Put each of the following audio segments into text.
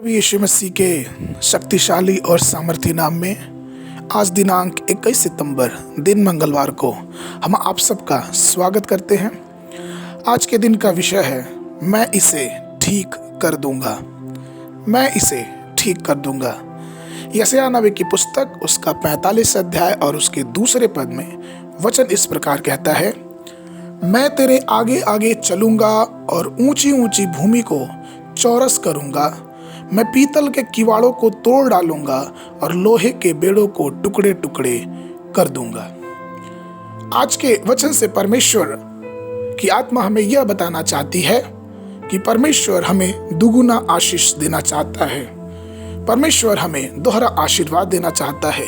यीशु मसीह के शक्तिशाली और सामर्थी नाम में आज दिनांक 21 सितंबर दिन मंगलवार को हम आप सबका स्वागत करते हैं। आज के दिन का विषय है मैं इसे ठीक कर दूंगा। मैं इसे ठीक कर दूंगा। यशायाह नबी की पुस्तक उसका 45 अध्याय और उसके दूसरे पद में वचन इस प्रकार कहता है, मैं तेरे आगे आगे चलूंगा और ऊंची ऊंची भूमि को चौरस करूंगा। मैं पीतल के किवाड़ों को तोड़ डालूंगा और लोहे के बेड़ों को टुकड़े टुकड़े कर दूंगा। आज के वचन से परमेश्वर की आत्मा हमें यह बताना चाहती है कि परमेश्वर हमें दुगुना आशीष देना चाहता है। परमेश्वर हमें दोहरा आशीर्वाद देना चाहता है।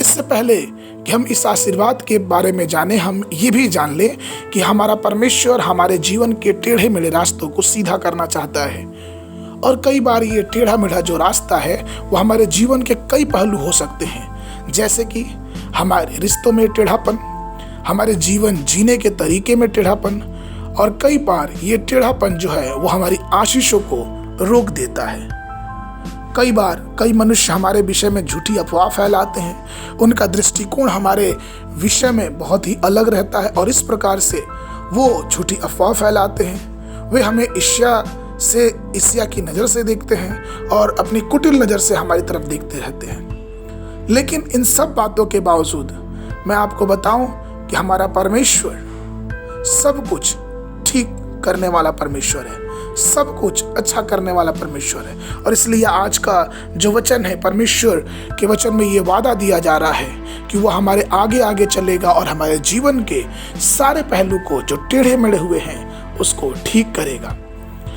इससे पहले कि हम इस आशीर्वाद के बारे में जाने, हम ये भी जान ले कि हमारा परमेश्वर हमारे जीवन के टेढ़े मेढ़े रास्तों को सीधा करना चाहता है। और कई बार ये टेढ़ा मेढ़ा जो रास्ता है वो हमारे जीवन के कई पहलू हो सकते हैं, जैसे कि हमारे रिश्तों में टेढ़ापन, हमारे जीवन जीने के तरीके में टेढ़ापन, और कई बार ये टेढ़ापन जो है वो हमारी आशीषों को रोक देता है। कई बार कई मनुष्य हमारे विषय में झूठी अफवाह फैलाते हैं। उनका दृष्टिकोण हमारे विषय में बहुत ही अलग रहता है और इस प्रकार से वो झूठी अफवाह फैलाते हैं। वे हमें ईर्ष्या की नज़र से देखते हैं और अपनी कुटिल नज़र से हमारी तरफ देखते रहते हैं। लेकिन इन सब बातों के बावजूद मैं आपको बताऊं कि हमारा परमेश्वर सब कुछ ठीक करने वाला परमेश्वर है, सब कुछ अच्छा करने वाला परमेश्वर है। और इसलिए आज का जो वचन है, परमेश्वर के वचन में ये वादा दिया जा रहा है कि वो हमारे आगे आगे चलेगा और हमारे जीवन के सारे पहलू को जो टेढ़े मेढ़े हुए हैं उसको ठीक करेगा।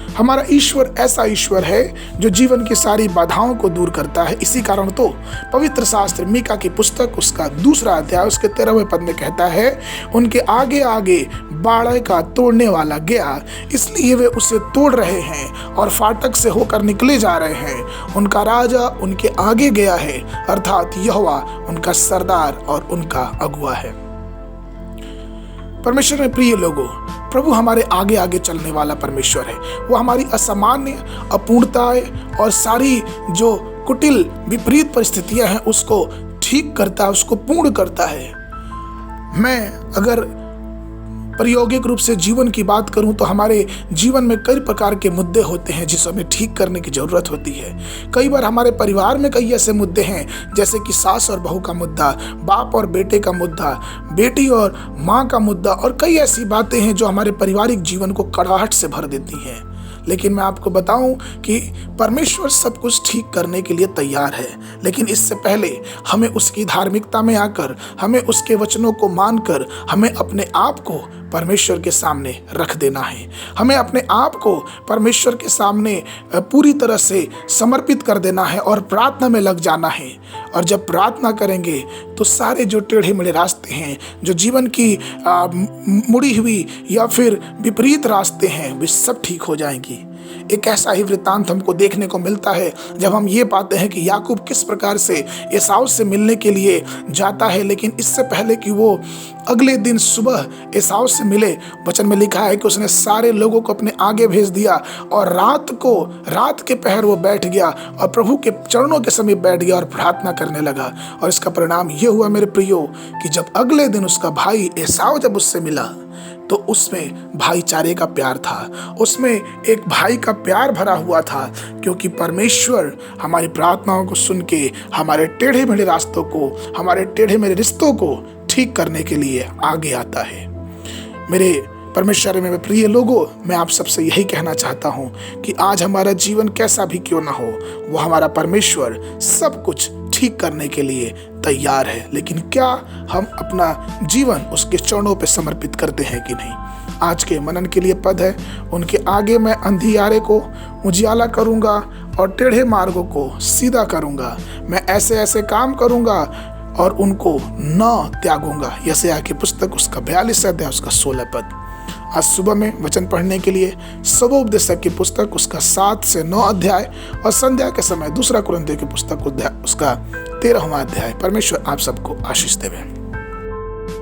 हमारा ईश्वर ऐसा ईश्वर है जो जीवन की सारी बाधाओं को दूर करता है। इसी कारण तो पवित्र शास्त्र मीका की पुस्तक उसका दूसरा अध्याय उसके 13वें पद में कहता है, उनके आगे आगे बाड़े का तोड़ने वाला गया, इसलिए वे उसे तोड़ रहे हैं और फाटक से होकर निकले जा रहे हैं। उनका राजा उनके आगे गया है, अर्थात यहोवा उनका सरदार और उनका अगुआ है। परमेश्वर में प्रिय लोगों, प्रभु हमारे आगे आगे चलने वाला परमेश्वर है। वो हमारी असामान्य, अपूर्णताएं और सारी जो कुटिल विपरीत परिस्थितियां हैं उसको ठीक करता है, उसको पूर्ण करता है। मैं अगर प्रायोगिक रूप से जीवन की बात करूं तो हमारे जीवन में कई प्रकार के मुद्दे होते हैं जिसे हमें ठीक करने की जरूरत होती है। कई बार हमारे परिवार में कई ऐसे मुद्दे हैं, जैसे कि सास और बहू का मुद्दा, बाप और बेटे का मुद्दा, बेटी और माँ का मुद्दा, और कई ऐसी बातें हैं जो हमारे पारिवारिक जीवन को कड़वाहट से भर देती हैं। लेकिन मैं आपको बताऊं कि परमेश्वर सब कुछ ठीक करने के लिए तैयार है। लेकिन इससे पहले हमें उसकी धार्मिकता में आकर, हमें उसके वचनों को मानकर, हमें अपने आप को परमेश्वर के सामने रख देना है। हमें अपने आप को परमेश्वर के सामने पूरी तरह से समर्पित कर देना है और प्रार्थना में लग जाना है। और जब प्रार्थना करेंगे तो सारे जो टेढ़े मेढ़े रास्ते हैं, जो जीवन की मुड़ी हुई या फिर विपरीत रास्ते हैं, वे सब ठीक हो जाएंगी। एक ऐसा ही वृत्तांत हमको देखने को मिलता है जब हम ये पाते हैं कि याकूब किस प्रकार से एसाव से मिलने के लिए जाता है। लेकिन इससे पहले कि वो अगले दिन सुबह एसाव से मिले, वचन में लिखा है कि उसने सारे लोगों को अपने आगे भेज दिया और रात के पहर वो बैठ गया और प्रभु के चरणों के समीप बैठ गया और प्रार्थना करने लगा। और इसका परिणाम ये हुआ मेरे प्रियो कि जब अगले दिन उसका भाई एसाव जब उससे मिला तो उसमें भाईचारे का प्यार था, उसमें एक भाई का प्यार भरा हुआ था, क्योंकि परमेश्वर हमारी प्रार्थनाओं को सुन के हमारे टेढ़े मेढ़े रास्तों को, हमारे टेढ़े मेढ़े रिश्तों को ठीक करने के लिए आगे आता है। मेरे परमेश्वर में प्रिय लोगों, मैं आप सबसे यही कहना चाहता हूँ कि आज हमारा जीवन कैसा भी क्यों ना हो, वो हमारा परमेश्वर सब कुछ ठीक करने के लिए तैयार है। लेकिन क्या हम अपना जीवन उसके चरणों पे समर्पित करते हैं कि नहीं? आज के मनन के लिए पद है, उनके आगे मैं अंधियारे को उजियाला करूंगा और टेढ़े मार्गों को सीधा करूंगा। मैं ऐसे ऐसे काम करूंगा और उनको न त्यागूंगा। यशायाह की पुस्तक उसका 42 अध्याय उसका 16 पद। आज सुबह में वचन पढ़ने के लिए सबोपदेशक की पुस्तक उसका 7 से 9 अध्याय और संध्या के समय 2 कुरिन्थियों की पुस्तक उसका 13वां अध्याय। परमेश्वर आप सबको आशीष देवे।